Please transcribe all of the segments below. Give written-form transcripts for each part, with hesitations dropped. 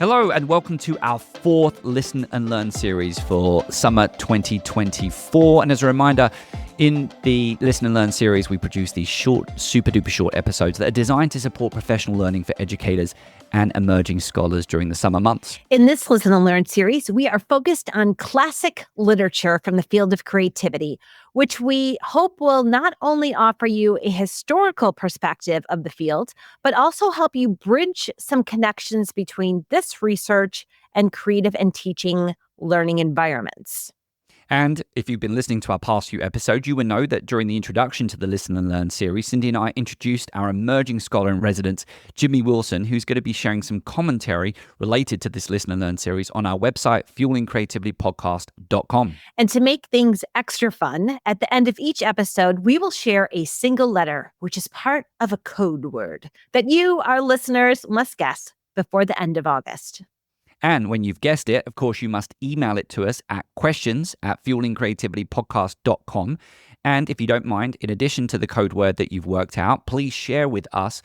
Hello and welcome to our fourth Listen and Learn series for summer 2024. And as a reminder, in the Listen and Learn series, we produce these short, super duper short episodes that are designed to support professional learning for educators and emerging scholars during the summer months. In this Listen and Learn series, we are focused on classic literature from the field of creativity, which we hope will not only offer you a historical perspective of the field, but also help you bridge some connections between this research and creative and teaching learning environments. And if you've been listening to our past few episodes, you will know that during the introduction to the Listen and Learn series, Cyndi and I introduced our emerging scholar in residence, Jimmy Wilson, who's going to be sharing some commentary related to this Listen and Learn series on our website, fuelingcreativitypodcast.com. And to make things extra fun, at the end of each episode, we will share a single letter, which is part of a code word that you, our listeners, must guess before the end of August. And when you've guessed it, of course, you must email it to us at questions@fuelingcreativitypodcast.com. And if you don't mind, in addition to the code word that you've worked out, please share with us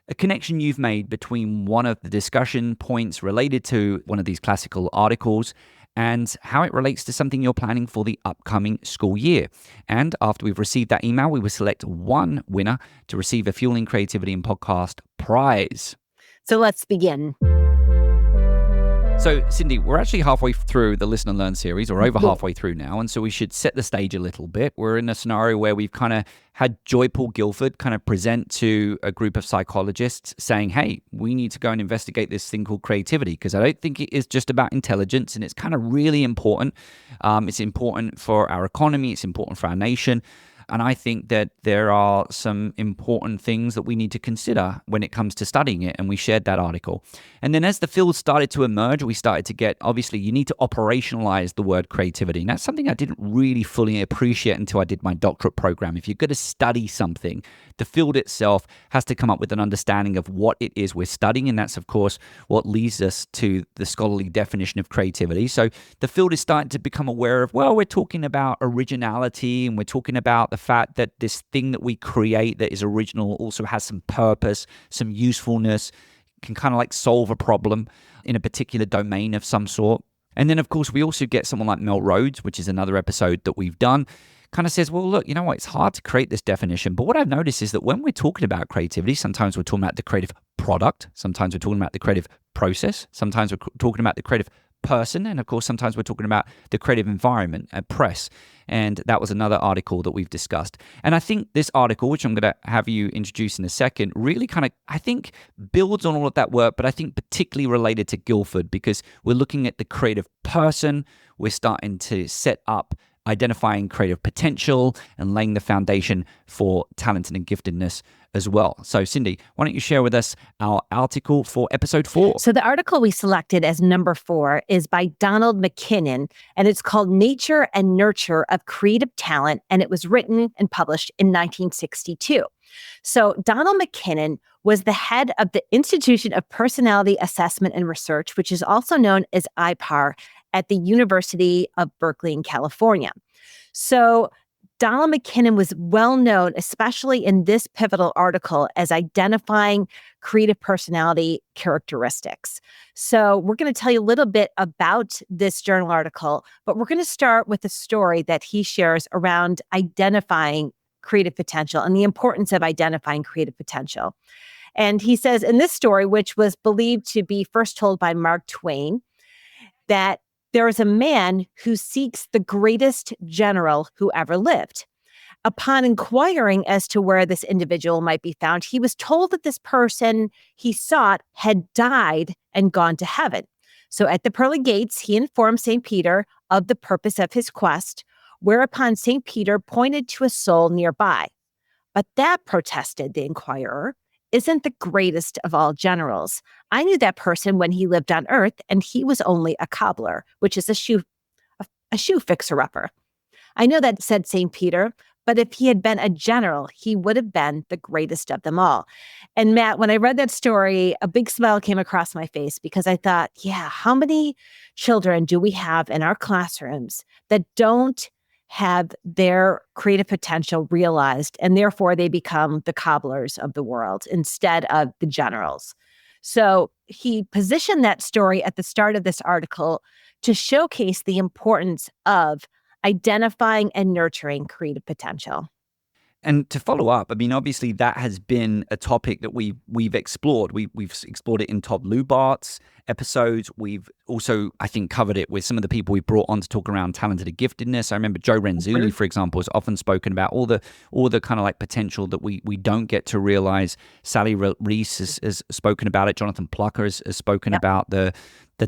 a connection you've made between one of the discussion points related to one of these classical articles and how it relates to something you're planning for the upcoming school year. And after we've received that email, we will select one winner to receive a Fueling Creativity and Podcast prize. So let's begin. So, Cyndi, we're actually halfway through the Listen and Learn series, or over halfway through now, and so we should set the stage a little bit. We're in a scenario where we've kind of had Joy Paul Guilford kind of present to a group of psychologists saying, hey, we need to go and investigate this thing called creativity, because I don't think it is just about intelligence, and it's kind of really important. It's important for our economy, it's important for our nation. And I think that there are some important things that we need to consider when it comes to studying it. And we shared that article. And then as the field started to emerge, we started to get, obviously, you need to operationalize the word creativity. And that's something I didn't really fully appreciate until I did my doctorate program. If you're going to study something, the field itself has to come up with an understanding of what it is we're studying. And that's, of course, what leads us to the scholarly definition of creativity. So the field is starting to become aware of, well, we're talking about originality and we're talking about the fact that this thing that we create that is original also has some purpose, some usefulness, can kind of like solve a problem in a particular domain of some sort. And then, of course, we also get someone like Mel Rhodes, which is another episode that we've done, kind of says, well, look, you know what, it's hard to create this definition. But what I've noticed is that when we're talking about creativity, sometimes we're talking about the creative product, sometimes we're talking about the creative process, sometimes we're talking about the creative person, and of course sometimes we're talking about the creative environment and press. And that was another article that we've discussed. And I think this article, which I'm going to have you introduce in a second, really kind of, I think, builds on all of that work, but I think particularly related to Guilford, because we're looking at the creative person. We're starting to set up identifying creative potential and laying the foundation for talent and giftedness as well. So, Cyndi, why don't you share with us our article for episode 4? So the article we selected as number 4 is by Donald MacKinnon, and it's called Nature and Nurture of Creative Talent, and it was written and published in 1962. So Donald MacKinnon was the head of the Institution of Personality Assessment and Research, which is also known as IPAR, at the University of Berkeley in California. So Donald MacKinnon was well known, especially in this pivotal article, as identifying creative personality characteristics. So we're going to tell you a little bit about this journal article, but we're going to start with a story that he shares around identifying creative potential and the importance of identifying creative potential. And he says in this story, which was believed to be first told by Mark Twain, that there is a man who seeks the greatest general who ever lived. Upon inquiring as to where this individual might be found, he was told that this person he sought had died and gone to heaven. So at the pearly gates, he informed St. Peter of the purpose of his quest, whereupon St. Peter pointed to a soul nearby. But that, protested the inquirer, isn't the greatest of all generals. I knew that person when he lived on earth, and he was only a cobbler, which is a shoe fixer-upper. I know that, said St. Peter, but if he had been a general, he would have been the greatest of them all. And Matt, when I read that story, a big smile came across my face because I thought, yeah, how many children do we have in our classrooms that don't have their creative potential realized, and therefore they become the cobblers of the world instead of the generals? So he positioned that story at the start of this article to showcase the importance of identifying and nurturing creative potential. And to follow up, I mean, obviously that has been a topic that we've explored. We've explored it in Todd Lubart's episodes. We've also, I think, covered it with some of the people we brought on to talk around talented and giftedness. I remember Joe Renzulli, for example, has often spoken about all the kind of like potential that we don't get to realize. Sally Reese has spoken about it. Jonathan Plucker has spoken about the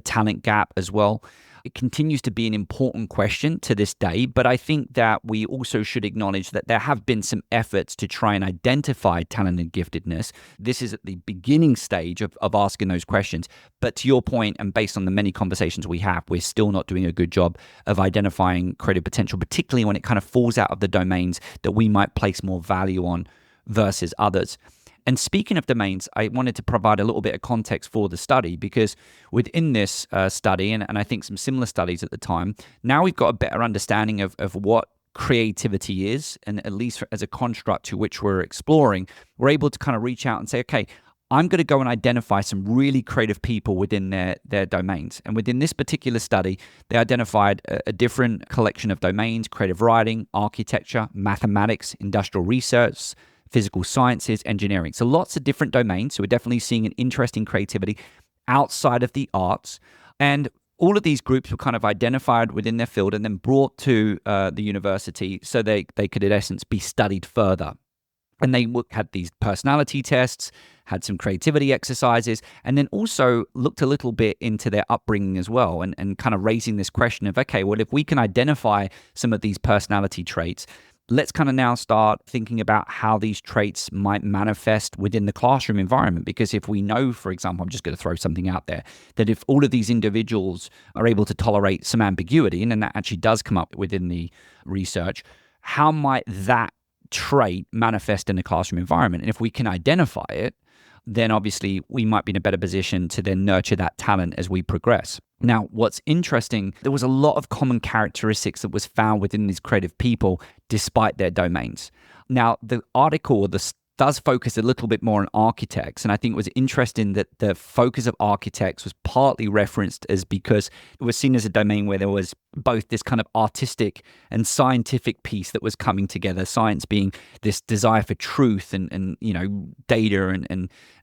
talent gap as well. It continues to be an important question to this day, but I think that we also should acknowledge that there have been some efforts to try and identify talent and giftedness. This is at the beginning stage of asking those questions. But to your point, and based on the many conversations we have, we're still not doing a good job of identifying creative potential, particularly when it kind of falls out of the domains that we might place more value on versus others. And speaking of domains, I wanted to provide a little bit of context for the study, because within this study, and I think some similar studies at the time, now we've got a better understanding of what creativity is, and at least as a construct to which we're exploring, we're able to kind of reach out and say, okay, I'm going to go and identify some really creative people within their domains. And within this particular study, they identified a different collection of domains: creative writing, architecture, mathematics, industrial research, physical sciences, engineering. So lots of different domains. So we're definitely seeing an interest in creativity outside of the arts. And all of these groups were kind of identified within their field and then brought to the university so they could, in essence, be studied further. And they had these personality tests, had some creativity exercises, and then also looked a little bit into their upbringing as well, and kind of raising this question of, okay, well, if we can identify some of these personality traits, let's kind of now start thinking about how these traits might manifest within the classroom environment. Because if we know, for example, I'm just going to throw something out there, that if all of these individuals are able to tolerate some ambiguity, and then that actually does come up within the research, how might that trait manifest in the classroom environment? And if we can identify it, then obviously we might be in a better position to then nurture that talent as we progress. Now, what's interesting, there was a lot of common characteristics that was found within these creative people despite their domains. Now, the article does focus a little bit more on architects, and I think it was interesting that the focus of architects was partly referenced as because it was seen as a domain where there was both this kind of artistic and scientific piece that was coming together, science being this desire for truth and data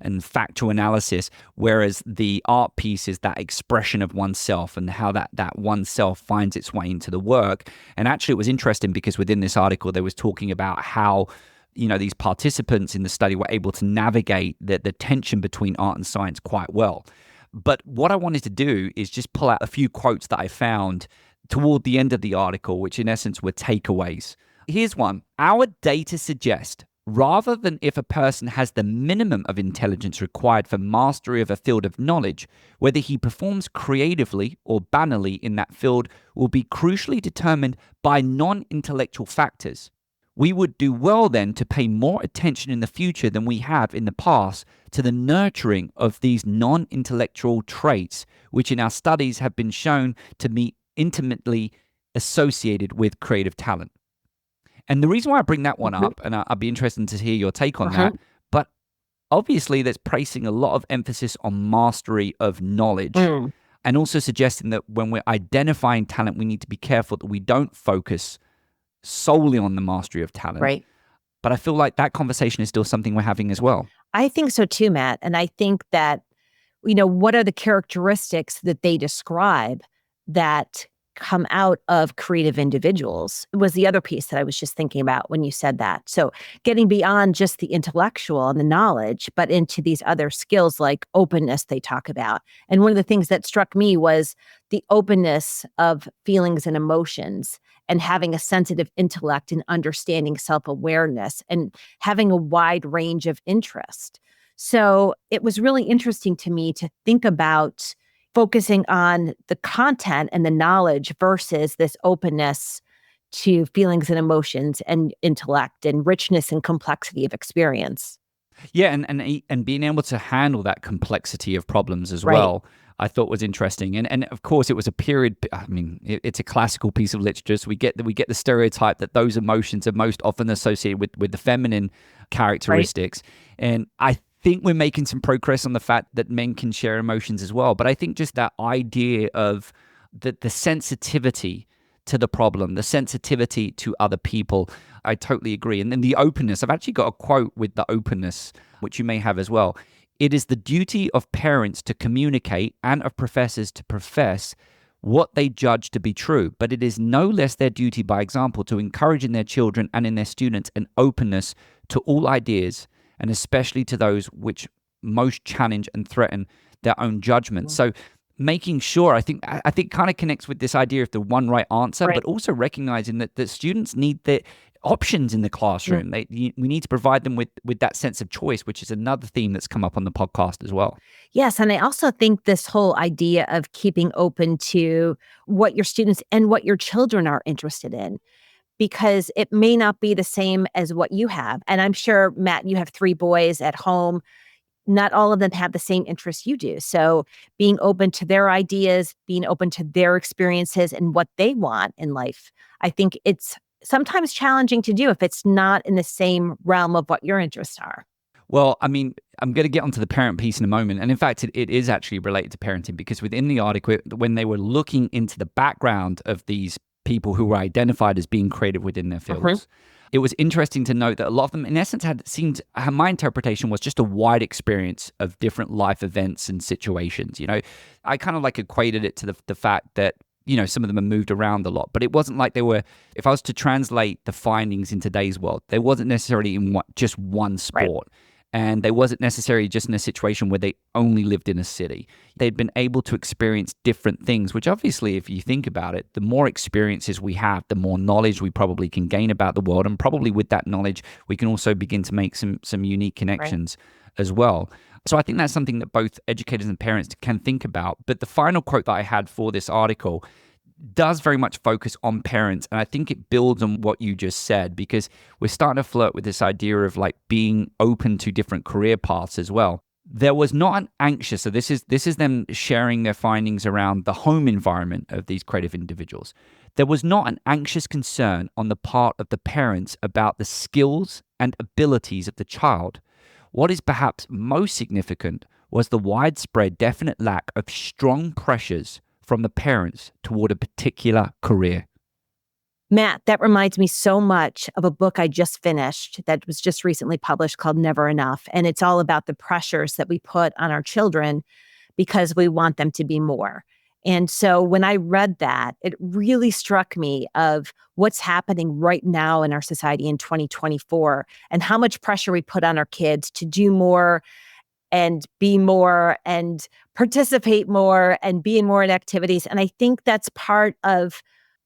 and factual analysis, whereas the art piece is that expression of oneself and how that oneself finds its way into the work. And actually it was interesting because within this article they was talking about how these participants in the study were able to navigate the tension between art and science quite well. But what I wanted to do is just pull out a few quotes that I found toward the end of the article, which in essence were takeaways. Here's one. Our data suggest, rather than if a person has the minimum of intelligence required for mastery of a field of knowledge, whether he performs creatively or banally in that field will be crucially determined by non-intellectual factors. We would do well then to pay more attention in the future than we have in the past to the nurturing of these non-intellectual traits, which in our studies have been shown to be intimately associated with creative talent. And the reason why I bring that one up, and I'd be interested to hear your take on that, but obviously that's placing a lot of emphasis on mastery of knowledge. And also suggesting that when we're identifying talent, we need to be careful that we don't focus solely on the mastery of talent. Right. But I feel like that conversation is still something we're having as well. I think so too, Matt. And I think that, what are the characteristics that they describe that come out of creative individuals was the other piece that I was just thinking about when you said that. So getting beyond just the intellectual and the knowledge, but into these other skills like openness they talk about. And one of the things that struck me was the openness of feelings and emotions, and having a sensitive intellect and understanding self-awareness and having a wide range of interest. So it was really interesting to me to think about focusing on the content and the knowledge versus this openness to feelings and emotions and intellect and richness and complexity of experience. Yeah, and being able to handle that complexity of problems as well, I thought was interesting. And of course, it was a period. I mean, it's a classical piece of literature. So we get the stereotype that those emotions are most often associated with the feminine characteristics. And I think we're making some progress on the fact that men can share emotions as well. But I think just that idea of the sensitivity to the problem, the sensitivity to other people, I totally agree. And then the openness, I've actually got a quote with the openness, which you may have as well. It is the duty of parents to communicate and of professors to profess what they judge to be true, but it is no less their duty by example to encourage in their children and in their students an openness to all ideas, and especially to those which most challenge and threaten their own judgment. So making sure, I think kind of connects with this idea of the one right answer, but also recognizing that the students need the options in the classroom. We need to provide them with that sense of choice, which is another theme that's come up on the podcast as well. Yes. And I also think this whole idea of keeping open to what your students and what your children are interested in, because it may not be the same as what you have. And I'm sure, Matt, you have 3 boys at home. Not all of them have the same interests you do. So being open to their ideas, being open to their experiences and what they want in life, I think it's sometimes challenging to do if it's not in the same realm of what your interests are. Well, I mean, I'm going to get onto the parent piece in a moment. And in fact, it is actually related to parenting, because within the article, when they were looking into the background of these people who were identified as being creative within their fields, it was interesting to note that a lot of them, in essence, my interpretation was just a wide experience of different life events and situations. I kind of like equated it to the fact that, some of them have moved around a lot, but it wasn't like they were, if I was to translate the findings in today's world, they wasn't necessarily in just one sport. Right. And they wasn't necessarily just in a situation where they only lived in a city. They'd been able to experience different things, which obviously, if you think about it, the more experiences we have, the more knowledge we probably can gain about the world. And probably with that knowledge, we can also begin to make some unique connections as well. So I think that's something that both educators and parents can think about. But the final quote that I had for this article does very much focus on parents. And I think it builds on what you just said, because we're starting to flirt with this idea of like being open to different career paths as well. There was not an anxious, so this is them sharing their findings around the home environment of these creative individuals. There was not an anxious concern on the part of the parents about the skills and abilities of the child. What is perhaps most significant was the widespread definite lack of strong pressures from the parents toward a particular career. Matt, that reminds me so much of a book I just finished that was just recently published called Never Enough. And it's all about the pressures that we put on our children because we want them to be more. And so when I read that, it really struck me of what's happening right now in our society in 2024 and how much pressure we put on our kids to do more and be more and participate more and be in more in activities. And I think that's part of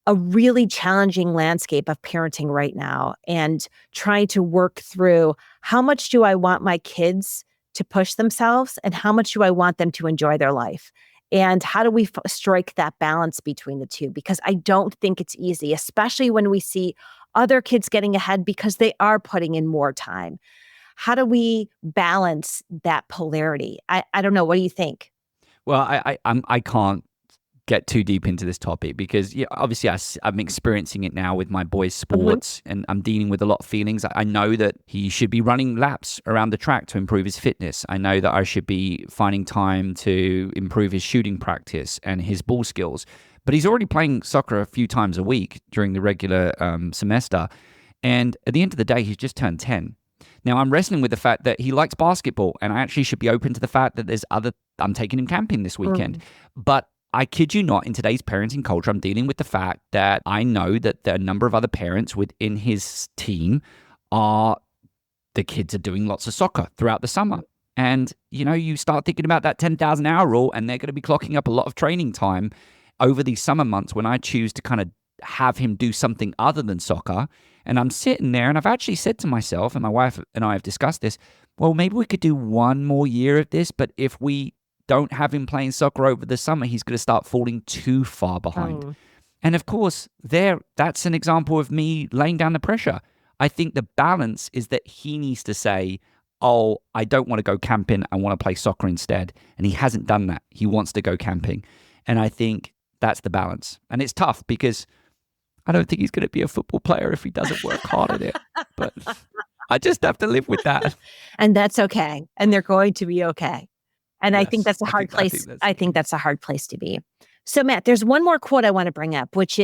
a really challenging landscape of parenting right now, and trying to work through how much do I want my kids to push themselves and how much do I want them to enjoy their life? And how do we strike that balance between the two? Because I don't think it's easy, especially when we see other kids getting ahead because they are putting in more time. How do we balance that polarity? I don't know. What do you think? Well, I can't get too deep into this topic because obviously I'm experiencing it now with my boys' sports, and I'm dealing with a lot of feelings. I know that he should be running laps around the track to improve his fitness. I know that I should be finding time to improve his shooting practice and his ball skills. But he's already playing soccer a few times a week during the regular semester. And at the end of the day, he's just turned 10. Now, I'm wrestling with the fact that he likes basketball, and I actually should be open to the fact that I'm taking him camping this weekend. But I kid you not, in today's parenting culture, I'm dealing with the fact that I know that there are a number of other parents within his team the kids are doing lots of soccer throughout the summer. And, you start thinking about that 10,000 hour rule, and they're going to be clocking up a lot of training time over these summer months when I choose to kind of have him do something other than soccer. And I'm sitting there, and I've actually said to myself, and my wife and I have discussed this, well, maybe we could do one more year of this, but if we don't have him playing soccer over the summer, he's going to start falling too far behind. Oh. And of course, that's an example of me laying down the pressure. I think the balance is that he needs to say, oh, I don't want to go camping, I want to play soccer instead. And he hasn't done that. He wants to go camping. And I think that's the balance. And it's tough because I don't think he's going to be a football player if he doesn't work hard at it. But I just have to live with that. And that's okay. And they're going to be okay. And I think Yes, that's a hard place. that's I think that's a hard place to be. So Matt, there's one more quote I want to bring up, which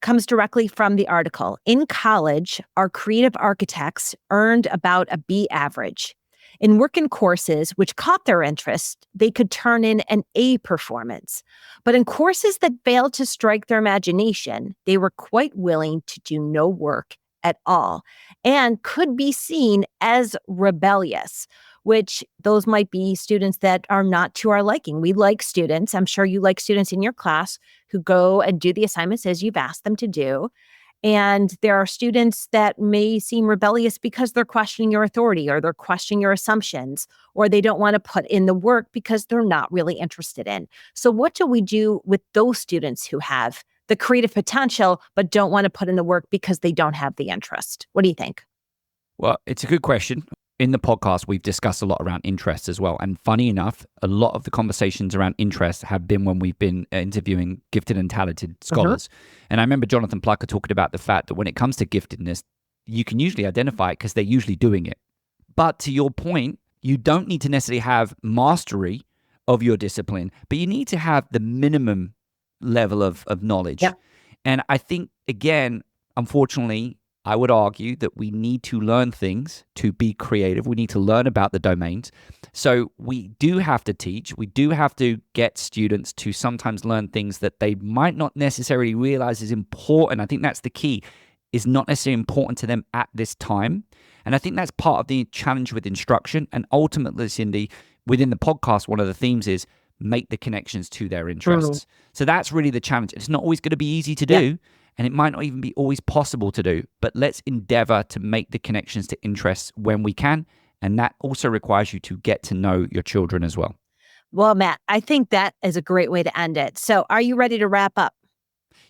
comes directly from the article. In college, our creative architects earned about a B average. In working courses which caught their interest, they could turn in an A performance. But in courses that failed to strike their imagination, they were quite willing to do no work at all and could be seen as rebellious, which those might be students that are not to our liking. We like students. I'm sure you like students in your class who go and do the assignments as you've asked them to do. And there are students that may seem rebellious because they're questioning your authority or they're questioning your assumptions, or they don't want to put in the work because they're not really interested in. So what do we do with those students who have the creative potential but don't want to put in the work because they don't have the interest? What do you think? Well, it's a good question. In the podcast, we've discussed a lot around interests as well. And funny enough, a lot of the conversations around interests have been when we've been interviewing gifted and talented scholars. And I remember Jonathan Plucker talking about the fact that when it comes to giftedness, you can usually identify it because they're usually doing it. But to your point, you don't need to necessarily have mastery of your discipline, but you need to have the minimum level of knowledge. Yeah. And I think, again, unfortunately, I would argue that we need to learn things to be creative. We need to learn about the domains. So we do have to teach. We do have to get students to sometimes learn things that they might not necessarily realize is important. I think that's the key, is not necessarily important to them at this time. And I think that's part of the challenge with instruction. And ultimately, Cyndi, within the podcast, one of the themes is make the connections to their interests. So that's really the challenge. It's not always going to be easy to do. And it might not even be always possible to do, but let's endeavor to make the connections to interests when we can. And that also requires you to get to know your children as well. Well, Matt, I think that is a great way to end it. So are you ready to wrap up?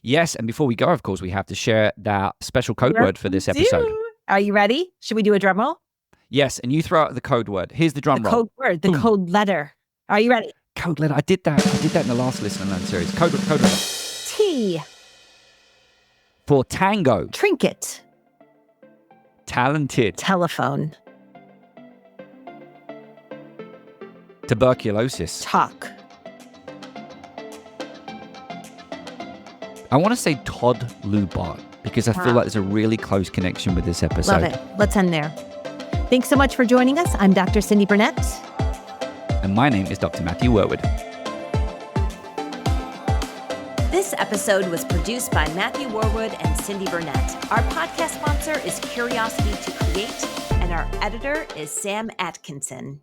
Yes. And before we go, of course, we have to share that special code word for this episode. Are you ready? Should we do a drum roll? Yes. And you throw out the code word. Here's the drum roll. Code word, the code letter. Are you ready? Code letter. I did that in the last Listen and Learn series. Code letter. T. For tango. Trinket. Talented. Telephone. Tuberculosis. Talk. I want to say Todd Lubart because I feel like there's a really close connection with this episode. Love it. Let's end there. Thanks so much for joining us. I'm Dr. Cyndi Burnett. And my name is Dr. Matthew Worwood. This episode was produced by Matthew Worwood and Cyndi Burnett. Our podcast sponsor is Curiosity to Create, and our editor is Sam Atkinson.